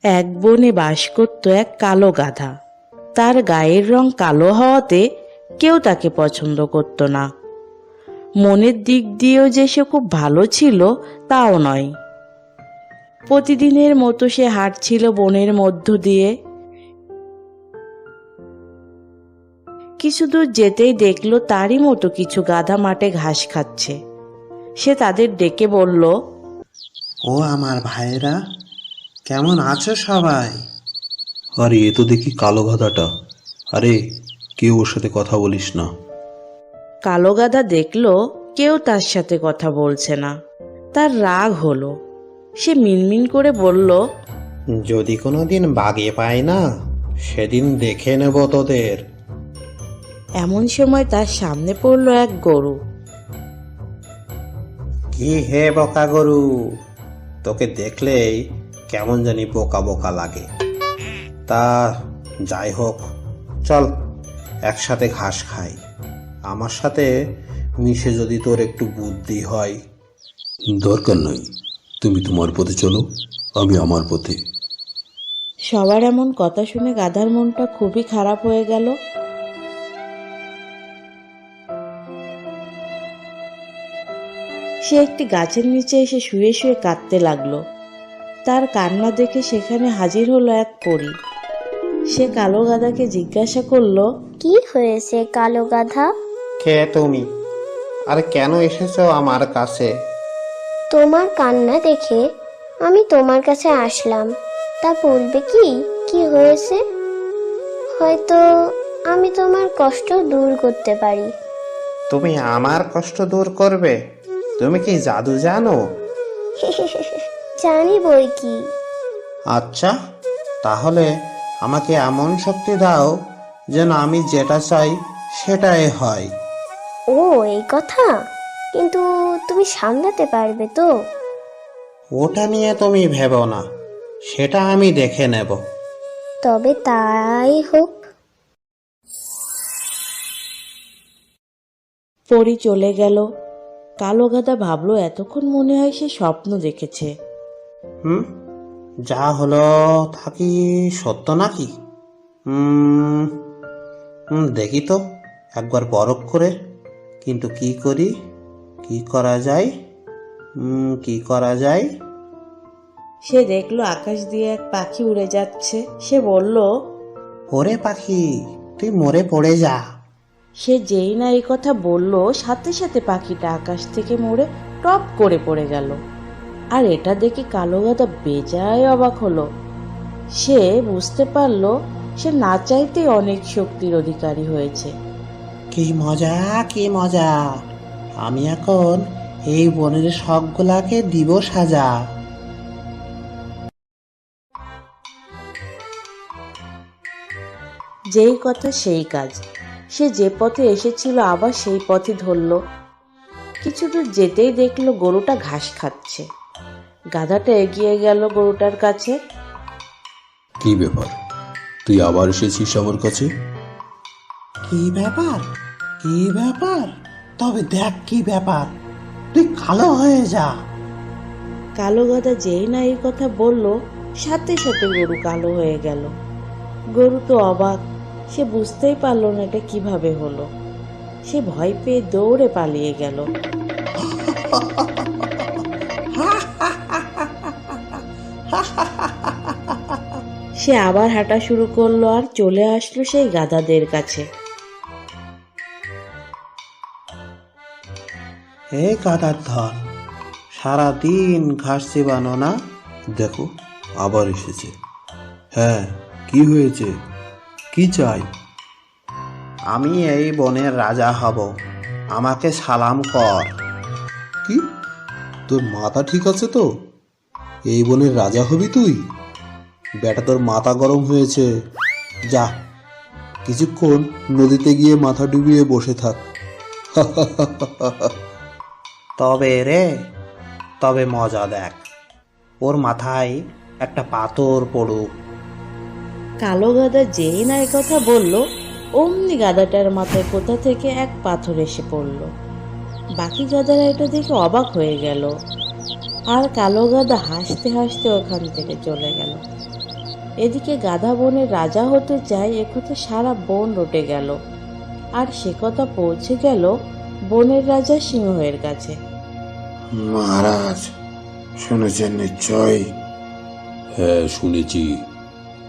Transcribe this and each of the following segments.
এক বনে বাস করত এক কালো গাধা। তার গায়ের রং কালো হওয়াতে কেউ তাকে পছন্দ করত না। মনের দিক দিয়েও যে সে খুব ভালো ছিল তাও নয়। প্রতিদিনের মতো সে হাঁটছিল বনের মধ্য দিয়ে। কিছু দূর যেতেই দেখলো তারই মতো কিছু গাধা মাঠে ঘাস খাচ্ছে। সে তাদের ডেকে বলল, ও আমার ভাইরা, কেমন আছো সবাই? আরে এ তো দেখি কালো গাধাটা। আরে কেউ ওর সাথে কথা বলিস না। কালো গাধা দেখলো কেউ তার সাথে কথা বলছে না। তার রাগ হলো। সে মিনমিন করে বলল, যদি কোনোদিন বাগে পাই না, সেদিন দেখে নেব তোদের। এমন সময় তার সামনে পড়ল এক গরু। কি হে বোকা গরু, তোকে দেখলেই কেমন জানি বোকা বোকা লাগে। তা যাই হোক, চল একসাথে ঘাস খাই। আমার সাথে মিশে যদি তোর একটু বুদ্ধি হয়। দরকার নাই, তুমি তোমার পথে চলো, আমি আমার পথে। সবার এমন কথা শুনে গাধার মনটা খুবই খারাপ হয়ে গেল। সে একটি গাছের নিচে এসে শুয়ে শুয়ে কাঁদতে লাগলো। তার কান্না দেখে সেখানে হাজির হলো এক পরী। সে কালো গাধাকে জিজ্ঞাসা করলো, কি হয়েছে কালো গাধা? কে তুমি, আর কেন এসেছো আমার কাছে? তোমার কান্না দেখে আমি তোমার কাছে আসলাম। তা বলবে কি কি হয়েছে? হয়তো আমি তোমার কষ্ট দূর করতে পারি। তুমি আমার কষ্ট দূর করবে? তুমি কি জাদু জানো? জানি বই কি। আচ্ছা, তাহলে আমাকে এমন শক্তি দাও যেন আমি যেটা চাই সেটাই হয়। ও এই কথা, কিন্তু তুমি সামলাতে পারবে তো? ওটা নিয়ে তুমি ভেবো না, সেটা আমি দেখে নেব। তবে তাই হোক। পরী চলে গেল। কালো গাধা ভাবলো এতক্ষণ মনে হয় সে স্বপ্ন দেখেছে। যা হলো তা কি সত্য নাকি? দেখি তো একবার পরখ করে। কিন্তু কি করি, কি করা যায়, কি করা যায়? সে দেখলো আকাশ দিয়ে এক পাখি উড়ে যাচ্ছে। সে বলল, ওরে পাখি, তুই মরে পড়ে যা। সে যেই না এই কথা বলল, সাথে সাথে পাখিটা আকাশ থেকে মরে টপ করে পড়ে গেল। আর এটা দেখে কালো গাধা বেজায় অবাক হলো। সে বুঝতে পারলো সে না চাইতেই অনেক শক্তির অধিকারী হয়েছে। কি মজা, কি মজা! আমি এখন এই বনের সবগুলাকে দিব সাজা। যেই কথা সেই কাজ। সে যে পথে এসেছিল আবার সেই পথে ধরল। কিছু দূর যেতেই দেখলো গরুটা ঘাস খাচ্ছে। গাধাটা এগিয়ে গেল গরুটার কাছে। কি ব্যাপার, তুই আবার এসেছিস আমার কাছে? কি ব্যাপার, কি ব্যাপার? তবে দেখ কি ব্যাপার, তুই কালো হয়ে যা। কালো গাধা যেই না এই কথা বলল, সাথে সাথে গরু কালো হয়ে গেল। গরু তো অবাক। সে বুঝতেই পারল না এটা কিভাবে হলো। সে ভয় পেয়ে দৌড়ে পালিয়ে গেল। সে আবার হাঁটা শুরু করলো আর চলে আসলো সেই গাধাদের কাছে। হে গাদার ধন, সারাদিন ঘাস চিবানো না? দেখো আবার এসেছে। হ্যাঁ, কি হয়েছে, কি চাই? আমি এই বনের রাজা হব, আমাকে সালাম কর। কি, তোর মাথা ঠিক আছে তো? এই বনের রাজা হবি তুই? বেটা তোর মাথা গরম হয়েছে। যা, কিছুক্ষণ নদীতে গিয়ে মাথা ডুবিয়ে বসে থাক। তবে মজা দেখ, ওর মাথায় একটা পাথর পড়ুক। কালো গাধা যেই না এ কথা বলল, অমনি গাধাটার মাথায় কোথা থেকে এক পাথর এসে পড়ল। বাকি গাধারা এটা দেখে অবাক হয়ে গেল। আর কালো গাধা হাসতে হাসতে ওখান থেকে চলে গেল। এদিকে গাধা বনের রাজা হতে চায় একথা সারা বন রটে গেল, আর সে কথা পৌঁছে গেল বনের রাজা সিংহের কাছে। মহারাজ, শুনেছেন নিশ্চয়? হ্যাঁ, শুনেছি।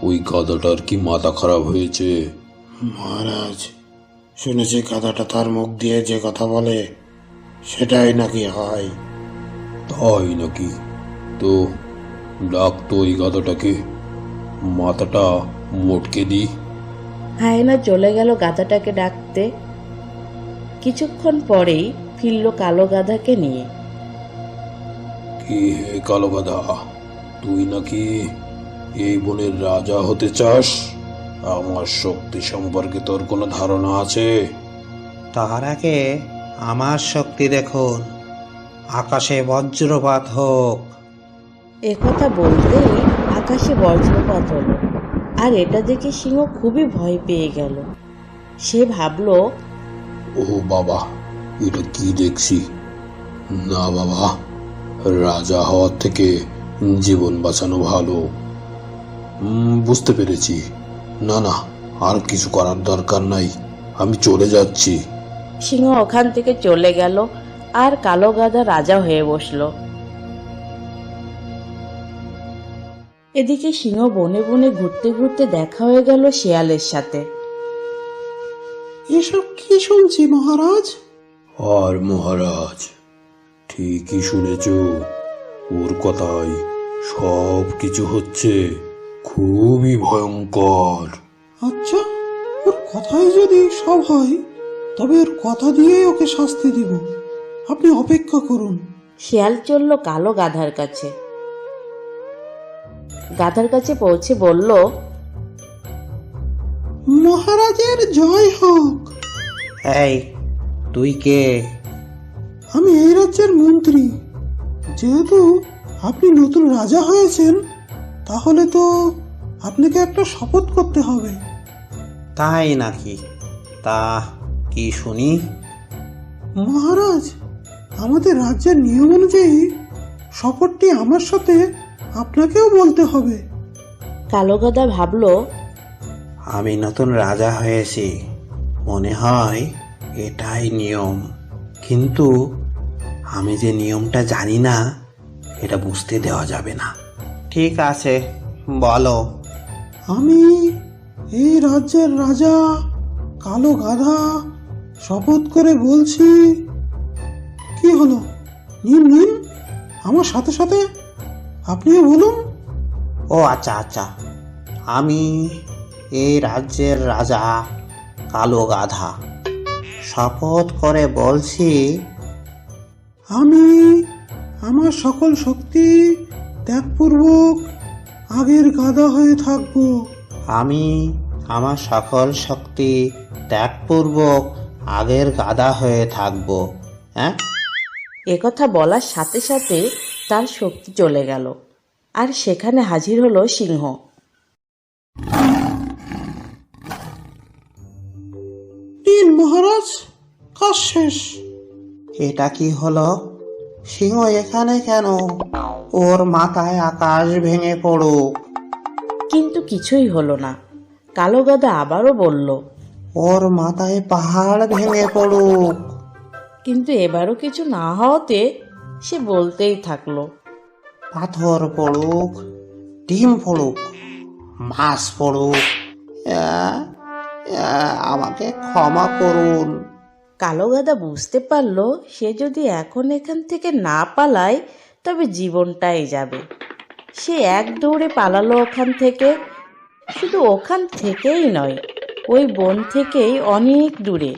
ওই গাধাটার কি মাথা খারাপ হয়েছে? মহারাজ, শুনেছি গাধাটা তার মুখ দিয়ে যে কথা বলে সেটাই নাকি হয়। তাই নাকি? তো ডাকতো ওই গাধাটাকে, মাথাটা মোটকে দি। হায়না চলে গেল গাধাটাকে ডাকতে। কিছুক্ষণ পরেই ফিরল কালো গাধাকে নিয়ে। কি হে কালো গাধা, তুই নাকি এই বনের রাজা হতে চাস? আমার শক্তি সম্পর্কে তোর কোনো ধারণা আছে? তার আগে আমার শক্তি দেখুন, আকাশে বজ্রপাত হোক। একথা বলতেই আকাশে বজ্রপাত হলো, আর এটা দেখে সিংহ খুবই ভয় পেয়ে গেল। সে ভাবল, ও বাবা, এটা কি দেখছি? না বাবা, রাজা হওয়ার থেকে জীবন বাঁচানো ভালো। বুঝতে পেরেছি। না না, আর কিছু করার দরকার নাই, আমি চলে যাচ্ছি। সিংহ ওখান থেকে চলে গেল, আর কালো গাধা রাজা হয়ে বসলো। এদিকে সিংহ বনে বনে ঘুরতে ঘুরতে দেখা হয়ে গেল শিয়ালের সাথে। এসব কি শুনছি মহারাজ? আর মহারাজ, ঠিকই শুনেছ, ওর কথাই সব কিছু হচ্ছে। খুবই ভয়ঙ্কর। আচ্ছা, ওর কথাই যদি সব হয় তবে ওর কথা দিয়ে ওকে শাস্তি দিব। আপনি অপেক্ষা করুন। শিয়াল চলল কালো গাধার কাছে। গাধার কাছে পৌঁছে বলল, মহারাজের জয় হোক। এই, তুই কে? আমি এই রাজ্যের মন্ত্রী। যেহেতু আপনি নতুন রাজা হয়েছেন, তাহলে তো আপনাকে একটা শপথ করতে হবে। তাই নাকি? তা কি শুনি? মহারাজ, আমাদের রাজ্যের নিয়ম অনুযায়ী শপথটি আমার সাথে আপনাকেও বলতে হবে। কালো গাধা ভাবল, আমি নতুন রাজা হয়েছি, মনে হয় এটাই নিয়ম। কিন্তু আমি যে নিয়মটা জানি না, এটা বুঝতে দেওয়া যাবে না। ঠিক আছে, বলো। আমি এই রাজ্যের রাজা কালো গাধা শপথ করে বলছি। কি হলো? নিন নিন, আমার সাথে সাথে আপনিও বলুন। ও আচ্ছা আচ্ছা, আমি এই রাজ্যের রাজা কালো গাধা শপথ করে বলছি, আমি আমার সকল শক্তি ত্যাগপূর্বক আগের গাধা হয়ে থাকব। আমি আমার সকল শক্তি ত্যাগপূর্বক আগের গাধা হয়ে থাকব। হ্যাঁ, একথা বলার সাথে সাথে তার শক্তি চলে গেল, আর সেখানে হাজির হলো সিংহ। নিন মহারাজ, কাজ শেষ। এটা কি হলো? সিংহ এখানে কেন? ওর মাথায় আকাশ ভেঙে পড়ুক। কিন্তু কিছুই হলো না। কালো গাধা আবারও বলল, ওর মাথায় পাহাড় ভেঙে পড়ুক। কিন্তু এবারও কিছু না হওয়াতে সে বলতেই থাকলো, পাথর পড়ুক, ডিম পড়ুক, মাছ পড়ুক, আমাকে ক্ষমা করুন। কালো গাধা বুঝতে পারলো সে যদি এখন এখান থেকে না পালায় তবে জীবনটাই যাবে। সে এক দৌড়ে পালালো ওখান থেকে। শুধু ওখান থেকেই নয়, ওই বন থেকেই অনেক দূরে।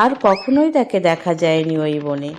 আর কখনোই তাকে দেখা যায়নি ওই বনে।